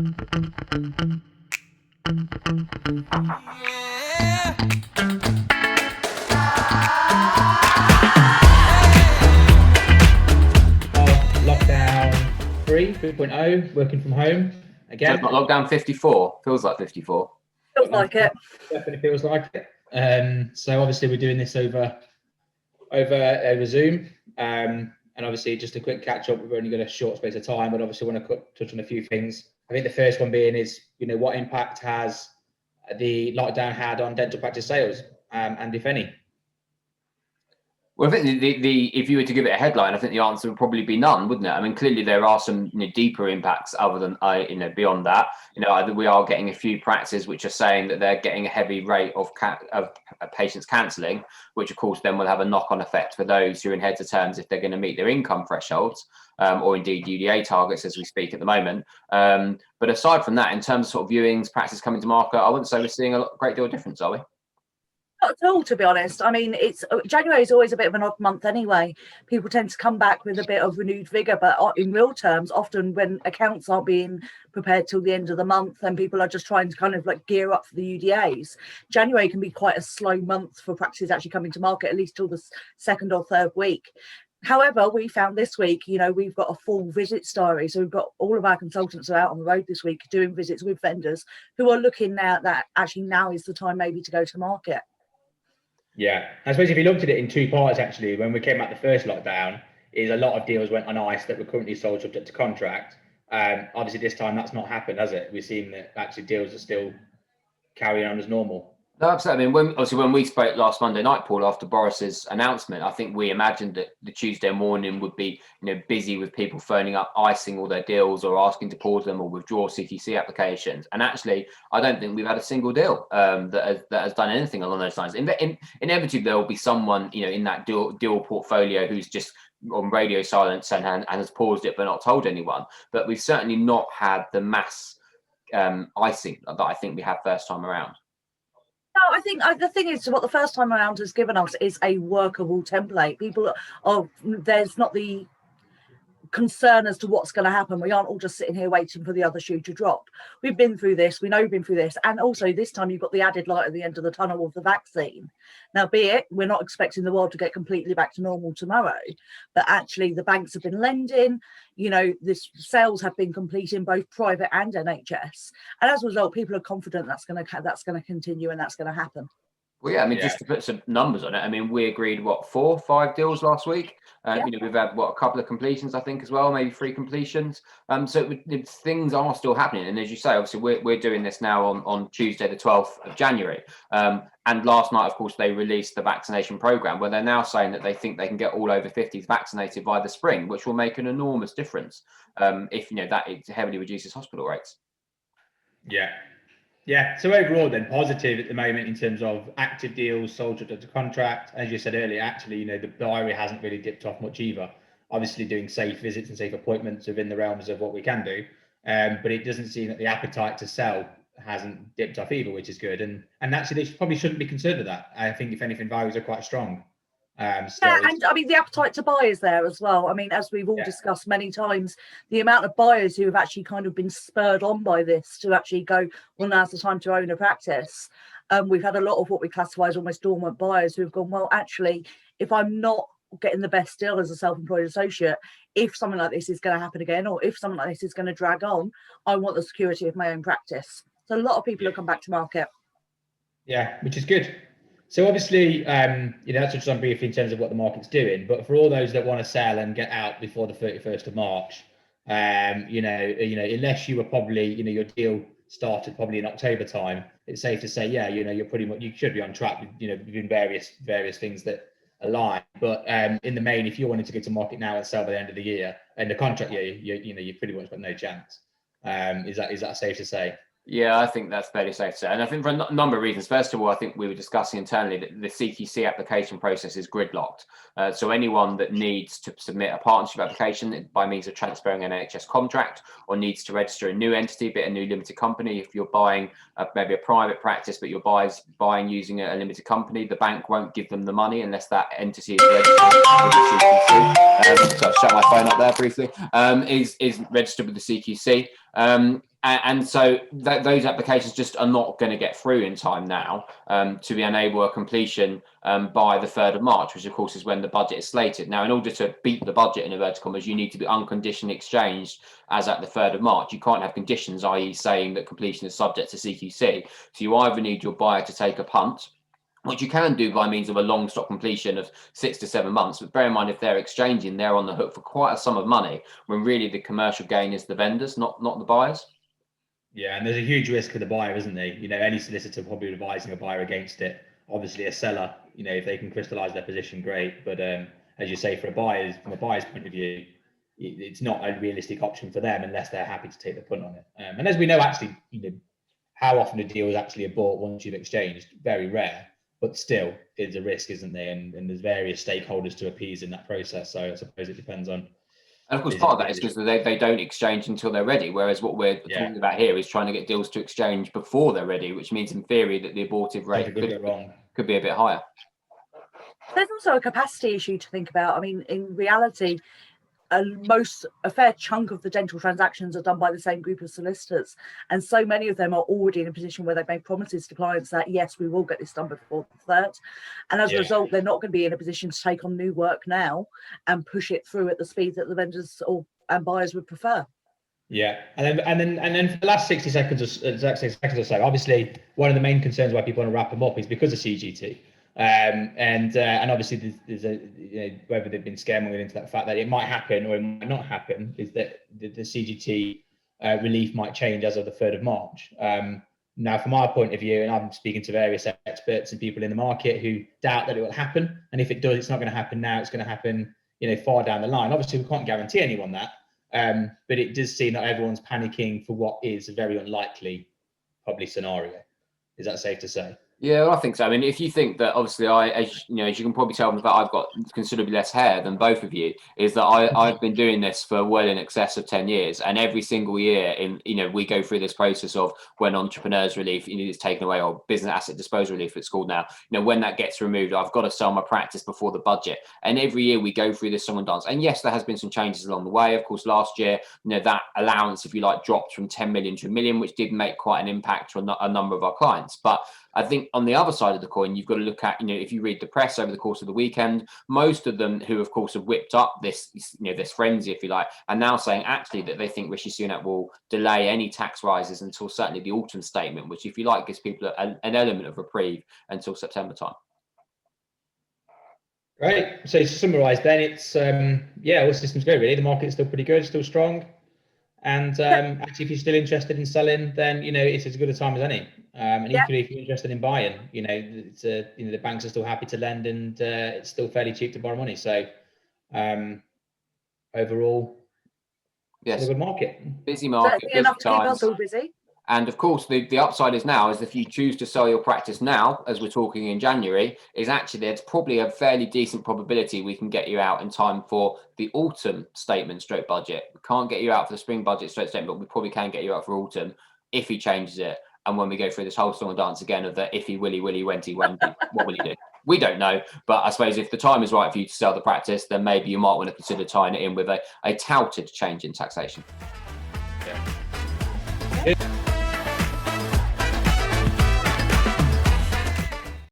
Lockdown 3.0, working from home again. So lockdown 54 feels like 54. Feels like it. Definitely feels like it. So obviously we're doing this over Zoom. And obviously just a quick catch up. We've only got a short space of time, but obviously want to touch on a few things. I think the first one being is, what impact has the lockdown had on dental practice sales, and if any? Well, I think if you were to give it a headline, I think the answer would probably be none, wouldn't it? I mean, clearly there are some deeper impacts other than beyond that. We are getting a few practices which are saying that they're getting a heavy rate of patients cancelling, which of course then will have a knock-on effect for those who are in heads of terms if they're going to meet their income thresholds, or indeed UDA targets as we speak at the moment. But aside from that, in terms of sort of viewings, practice coming to market, I wouldn't say we're seeing a great deal of difference, are we? Not at all, to be honest. I mean, January is always a bit of an odd month anyway. People tend to come back with a bit of renewed vigour, but in real terms, often when accounts aren't being prepared till the end of the month and people are just trying to kind of like gear up for the UDAs, January can be quite a slow month for practices actually coming to market, at least till the second or third week. However, we found this week, we've got a full visits diary. So we've got all of our consultants are out on the road this week doing visits with vendors who are looking now that actually now is the time maybe to go to market. Yeah, I suppose if you looked at it in two parts, actually, when we came out the first lockdown, is a lot of deals went on ice that were currently sold subject to contract. Obviously, this time that's not happened, has it? We've seen that actually deals are still carrying on as normal. No, absolutely. I mean, when we spoke last Monday night, Paul, after Boris's announcement, I think we imagined that the Tuesday morning would be, busy with people phoning up, icing all their deals or asking to pause them or withdraw CQC applications. And actually, I don't think we've had a single deal that has done anything along those lines. Inevitably, there will be someone, in that deal portfolio who's just on radio silence and has paused it but not told anyone. But we've certainly not had the mass icing that I think we had first time around. No, I think the thing is, what the first time around has given us is a workable template. People there's not the concern as to what's going to happen. We aren't all just sitting here waiting for the other shoe to drop. We've been through this. We know we've been through this. And also this time you've got the added light at the end of the tunnel of the vaccine. Now, be it, we're not expecting the world to get completely back to normal tomorrow, but actually the banks have been lending, this sales have been completing both private and NHS. And as a result, people are confident that's going to continue and that's going to happen. Well, yeah, I mean, just to put some numbers on it, I mean, we agreed, 4 or 5 deals last week. We've had, a couple of completions, I think, as well, maybe 3 completions. So things are still happening. And as you say, obviously, we're doing this now on Tuesday, the 12th of January. And last night, of course, they released the vaccination program where they're now saying that they think they can get all over 50s vaccinated by the spring, which will make an enormous difference if, that it heavily reduces hospital rates. Yeah, so overall then positive at the moment in terms of active deals, sold to contract. As you said earlier, actually, the diary hasn't really dipped off much either. Obviously doing safe visits and safe appointments within the realms of what we can do. But it doesn't seem that the appetite to sell hasn't dipped off either, which is good. And actually they probably shouldn't be concerned with that. I think if anything, values are quite strong. And I mean, the appetite to buy is there as well. I mean, as we've all discussed many times, the amount of buyers who have actually kind of been spurred on by this to actually go, well, now's the time to own a practice. We've had a lot of what we classify as almost dormant buyers who have gone, well, actually, if I'm not getting the best deal as a self-employed associate, if something like this is going to happen again, or if something like this is going to drag on, I want the security of my own practice. So a lot of people have come back to market. Yeah, which is good. So obviously, that's just on briefly in terms of what the market's doing. But for all those that want to sell and get out before the 31st of March, unless you were probably, your deal started probably in October time, it's safe to say, you're pretty much, you should be on track with, doing various things that align. But in the main, if you wanted to go to market now and sell by the end of the year and the contract year, you pretty much got no chance. Is that safe to say? Yeah, I think that's fairly safe to say. And I think for a number of reasons. First of all, I think we were discussing internally that the CQC application process is gridlocked. So anyone that needs to submit a partnership application by means of transferring an NHS contract or needs to register a new entity, be it a new limited company, if you're buying maybe a private practice, but you're buying using a limited company, the bank won't give them the money unless that entity is registered with the CQC. So I'll shut my phone up there briefly. Is registered with the CQC. And so those applications just are not going to get through in time now to enable a completion by the 3rd of March, which of course is when the budget is slated. Now, in order to beat the budget in inverted commas, you need to be unconditionally exchanged as at the 3rd of March. You can't have conditions, i.e. saying that completion is subject to CQC. So you either need your buyer to take a punt, which you can do by means of a long stock completion of 6 to 7 months. But bear in mind, if they're exchanging, they're on the hook for quite a sum of money, when really the commercial gain is the vendors, not the buyers. Yeah, and there's a huge risk for the buyer, isn't there? You know, any solicitor probably advising a buyer against it. Obviously, a seller, you know, if they can crystallize their position, great. But as you say, from a buyer's point of view, it's not a realistic option for them unless they're happy to take the punt on it. And as we know, actually, you know, how often a deal is actually bought once you've exchanged, very rare. But still, it's a risk, isn't there? And there's various stakeholders to appease in that process. So I suppose it depends on. And of course, part of that is because they don't exchange until they're ready. Whereas what we're talking about here is trying to get deals to exchange before they're ready, which means in theory that the abortive rate could be a bit higher. There's also a capacity issue to think about. I mean, in reality, a fair chunk of the dental transactions are done by the same group of solicitors, and so many of them are already in a position where they've made promises to clients that yes, we will get this done before the 3rd, and as a result, they're not going to be in a position to take on new work now and push it through at the speed that the vendors and buyers would prefer. Yeah, and then for the last 60 seconds or so, obviously one of the main concerns why people want to wrap them up is because of CGT. And obviously there's a, you know, whether they've been scaremongering into that fact that it might happen or it might not happen, is that the CGT relief might change as of the 3rd of March. Now, from our point of view, and I'm speaking to various experts and people in the market who doubt that it will happen, and if it does, it's not going to happen now, it's going to happen, you know, far down the line. Obviously, we can't guarantee anyone that, but it does seem that everyone's panicking for what is a very unlikely, probably, scenario. Is that safe to say? Yeah, well, I think so. I mean, if you think that, obviously, as you can probably tell that I've got considerably less hair than both of you, is that I've been doing this for well in excess of 10 years, and every single year, we go through this process of when entrepreneurs relief is taken away, or business asset disposal relief, it's called now. When that gets removed, I've got to sell my practice before the budget, and every year we go through this song and dance. And yes, there has been some changes along the way. Of course, last year, that allowance, if you like, dropped from 10 million to 1 million, which did make quite an impact on a number of our clients. But I think on the other side of the coin, you've got to look at, if you read the press over the course of the weekend, most of them who, of course, have whipped up this, this frenzy, if you like, are now saying actually that they think Rishi Sunak will delay any tax rises until certainly the autumn statement, which, if you like, gives people an element of reprieve until September time. Right. So to summarise, then it's all systems go really. The market is still pretty good, still strong. And actually, if you're still interested in selling, then it's as good a time as any. And equally, if you're interested in buying, it's the banks are still happy to lend, and it's still fairly cheap to borrow money. So overall, yes, still a good market. Busy market, busy enough to keep times. us all busy. And of course, the upside is now is if you choose to sell your practice now, as we're talking in January, is actually there's probably a fairly decent probability we can get you out in time for the autumn statement stroke budget. We can't get you out for the spring budget stroke statement, but we probably can get you out for autumn if he changes it. And when we go through this whole song and dance again of the if he willy wenty, what will he do? We don't know. But I suppose if the time is right for you to sell the practice, then maybe you might want to consider tying it in with a touted change in taxation. Yeah.